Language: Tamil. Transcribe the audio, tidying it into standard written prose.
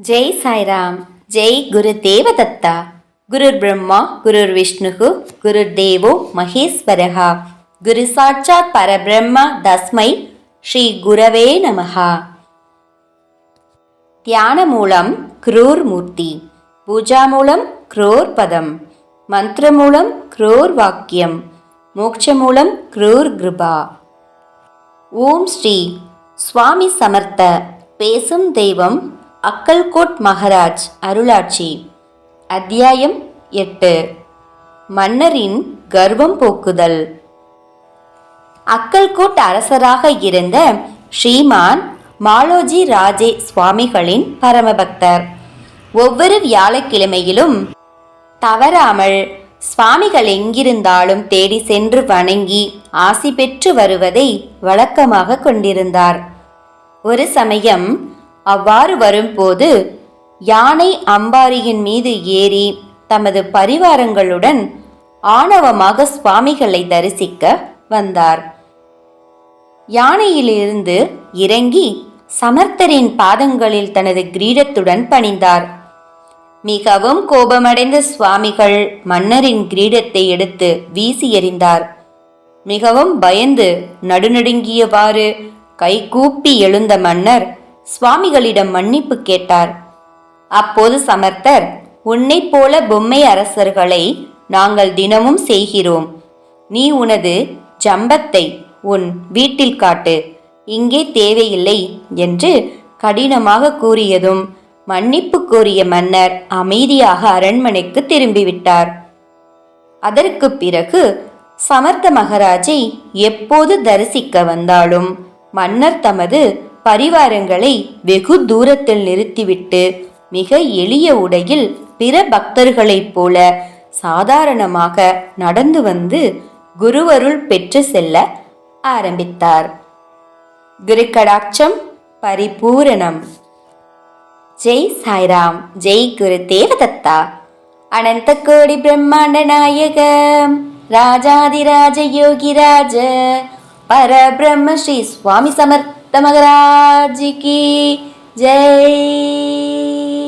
ஜெய் சாய்ராம். ஜெய் குரு தேவதத்தா. குருர் பிரம்மா குருர் விஷ்ணுகு குருர் தேவோ மகேஸ்வரஹா. குரு சாட்சாத் பரபிரம்ம தஸ்மை ஸ்ரீ குரவே நமஹா. தியான மூலம் குரூர் மூர்த்தி, பூஜா மூலம் குரோர் பதம், மந்திர மூலம் குரோர் வாக்கியம், மோட்ச மூலம் குரூர் கிருபா. ஓம் ஸ்ரீ சுவாமி சமர்த்த. பேசும் தெய்வம் அக்கல்கோட் மகாராஜ் அருளாட்சி. அத்தியாயம் 8. மன்னரின் கர்வம் போக்குதல். அக்கல்கோட் அரசராக இருந்த ஸ்ரீமான் மாலோஜி ராஜே சுவாமிகளின் பரமபக்தர். ஒவ்வொரு வியாழக்கிழமையிலும் தவறாமல் சுவாமிகள் எங்கிருந்தாலும் தேடி சென்று வணங்கி ஆசி பெற்று வருவதை வழக்கமாக கொண்டிருந்தார். ஒரு சமயம் அவ்வாறு வரும்போது யானை அம்பாரியின் மீது ஏறி தமது பரிவாரங்களுடன் ஆணவமாக சுவாமிகளை தரிசிக்க வந்தார். யானையிலிருந்து இறங்கி சமர்த்தரின் பாதங்களில் தனது கிரீடத்துடன் பணிந்தார். மிகவும் கோபமடைந்த சுவாமிகள் மன்னரின் கிரீடத்தை எடுத்து வீசி எறிந்தார். மிகவும் பயந்து நடுநடுங்கியவாறு கைகூப்பி எழுந்த மன்னர் சுவாமிகளிடம் மன்னிப்பு கேட்டார். அப்போது சமர்த்தர், உன்னை போல பொம்மை அரசர்களை நாங்கள் தினமும் செய்கிறோம். நீ உனது ஜம்பத்தை உன் வீட்டில் காட்டு, இங்கே தேவையில்லை என்று கடினமாக கூறியதும் மன்னிப்பு கோரிய மன்னர் அமைதியாக அரண்மனைக்கு திரும்பிவிட்டார். அதற்கு பிறகு சமர்த்த மகாராஜை எப்போது தரிசிக்க வந்தாலும் மன்னர் தமது பரிவாரங்களை வெகு தூரத்தில் நிறுத்திவிட்டு மிக எளிய உடையில் பிற பக்தர்களைப் போல சாதாரணமாக நடந்து வந்து குருவருள் பெற்று செல்ல ஆரம்பித்தார். குருக்கடாட்சம் பரிபூரணம். ஜெய் சாய்ராம். ஜெய் குரு தேவதத்தா. அனந்த கோடி பிரம்மாண்ட நாயக ராஜாதிராஜ யோகிராஜ பரபிரம்ம ஸ்ரீ சுவாமி சமர்த்த மகாராஜ் கி ஜெய்.